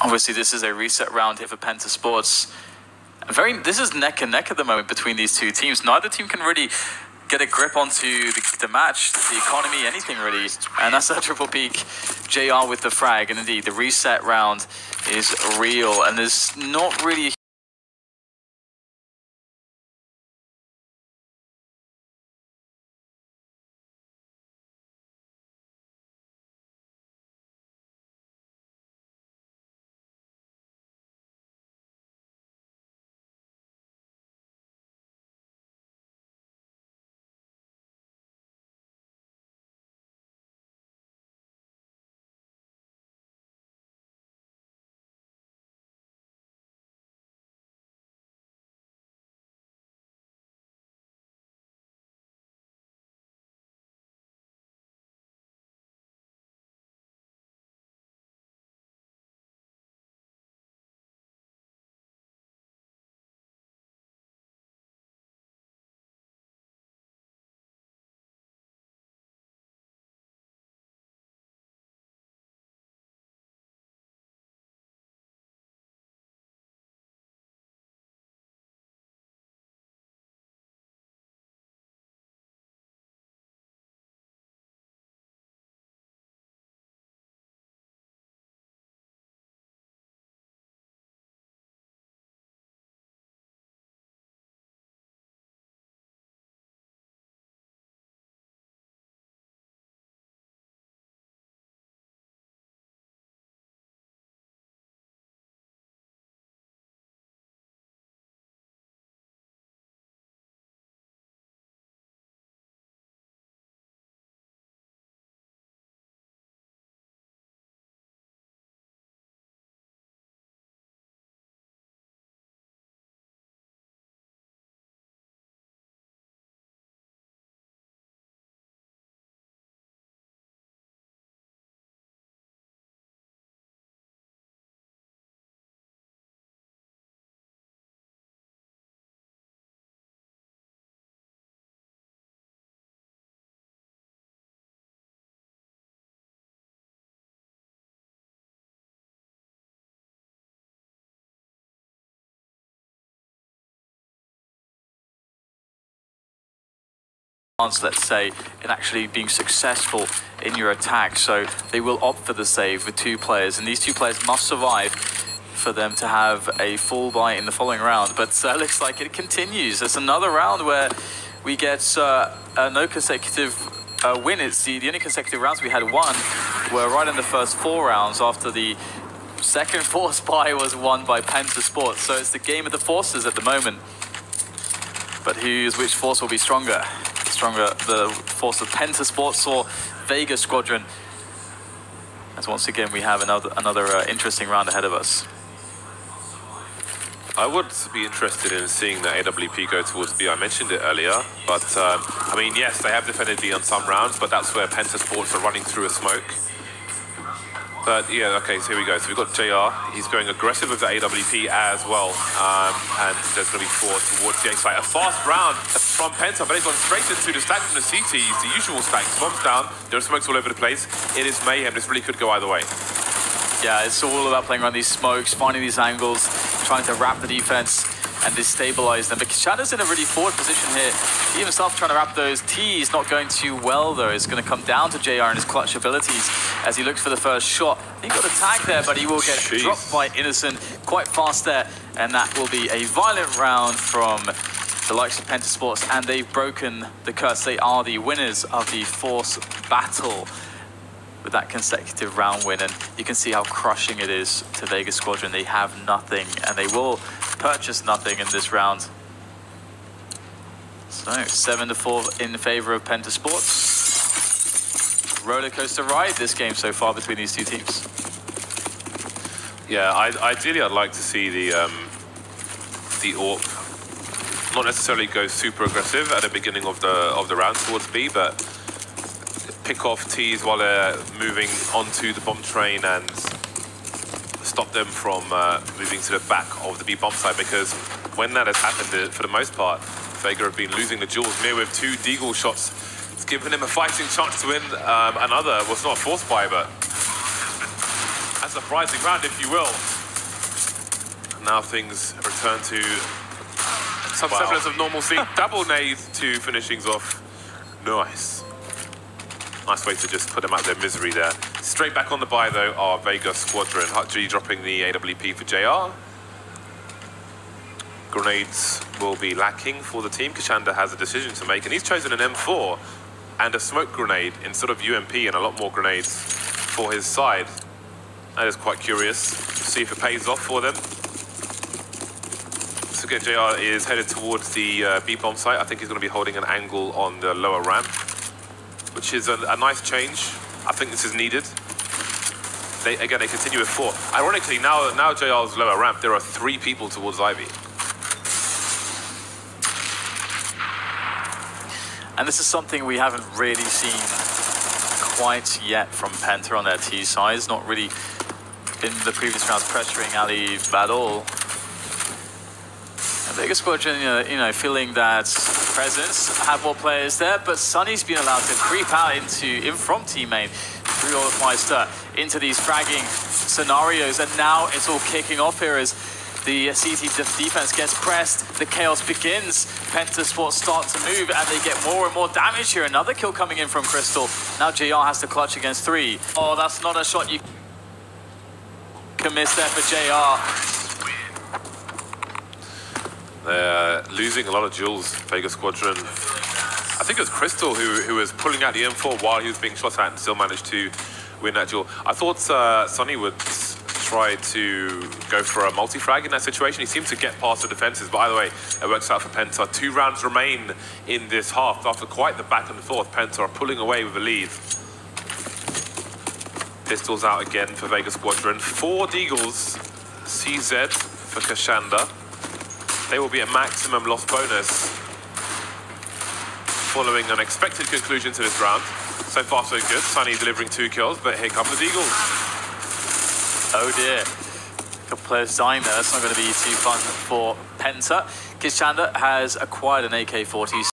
Obviously, this is a reset round here for Penta Sports. This is neck and neck at the moment between these two teams. Neither team can really get a grip onto the match, the economy, anything really. And that's a triple peak. JR with the frag. And indeed, the reset round is real. And there's not really let's say, in actually being successful in your attack. So they will opt for the save with two players, and these two players must survive for them to have a full buy in the following round. But looks like it continues. It's another round where we get no consecutive win. It's the only consecutive rounds we had won were right in the first 4 rounds after the second force buy was won by Penta Sports. So it's the game of the forces at the moment. But which force will be stronger? The force of Penta Sports or Vega Squadron? As once again we have another interesting round ahead of us. I would be interested in seeing the AWP go towards B. I mentioned it earlier, but I mean, yes, they have defended B on some rounds, but that's where Penta Sports are running through a smoke. But yeah, okay, so here we go. So we've got JR. He's going aggressive with the AWP as well. And there's going to be 4 towards the A site. A fast round from Penta, but he's gone straight into the stack from the CTs, the usual stacks. Bombs down. There are smokes all over the place. It is mayhem. This really could go either way. Yeah, it's all about playing around these smokes, finding these angles, trying to wrap the defense and destabilize them. Because Shadow's in a really forward position here. He himself trying to wrap those T's, not going too well though. It's going to come down to JR and his clutch abilities as he looks for the first shot. He got a tag there, but he will get dropped by Innocent quite fast there. And that will be a violent round from the likes of Penta Sports, and they've broken the curse. They are the winners of the Force Battle with that consecutive round win, and you can see how crushing it is to Vega Squadron. They have nothing, and they will purchase nothing in this round. So 7-4 in favor of Penta Sports. Roller coaster ride this game so far between these two teams. Yeah, ideally I'd like to see the AWP not necessarily go super aggressive at the beginning of the round towards B, but pick off T's while they're moving onto the bomb train and stop them from moving to the back of the B bomb site, because when that has happened, for the most part, Vega have been losing the duels. Mir with 2 deagle shots. It's given him a fighting chance to win another, well, it's not a force buy, but a surprising round, if you will. Now things return to some semblance of normalcy. Double nades, 2 finishings off. Nice. Nice way to just put them out their misery there. Straight back on the buy, though, are Vega Squadron. Hutji dropping the AWP for JR. Grenades will be lacking for the team. Kashanda has a decision to make, and he's chosen an M4 and a smoke grenade instead of UMP and a lot more grenades for his side. That is quite curious. See if it pays off for them. So again, JR is headed towards the B-bomb site. I think he's going to be holding an angle on the lower ramp, which is a nice change. I think this is needed. They continue with 4. Ironically, now JR's lower ramp, there are 3 people towards Ivy. And this is something we haven't really seen quite yet from Penta on their T sides. Not really in the previous rounds pressuring Ali at all. And Vega Squadron, you know, feeling that presence, have more players there, but Sunny's been allowed to creep out in from team main through Olafmeister into these fragging scenarios, and now it's all kicking off here as the CT defense gets pressed, the chaos begins, Penta Sports start to move, and they get more and more damage here. Another kill coming in from Crystal. Now JR has to clutch against 3. Oh, that's not a shot you can miss there for JR. They're losing a lot of duels, Vega Squadron. I think it was Crystal who was pulling out the M4 while he was being shot at and still managed to win that duel. I thought Sunny would try to go for a multi-frag in that situation. He seemed to get past the defenses, but either way, it works out for Penta. 2 rounds remain in this half. After quite the back and forth, Penta are pulling away with a lead. Pistols out again for Vega Squadron. 4 Deagles, CZ for Kashanda. They will be at maximum loss bonus following an expected conclusion to this round. So far, so good. Sunny delivering 2 kills, but here come the Deagles. Oh dear. A couple players dying there. That's not going to be too fun for Penta. Kashanda has acquired an AK-47.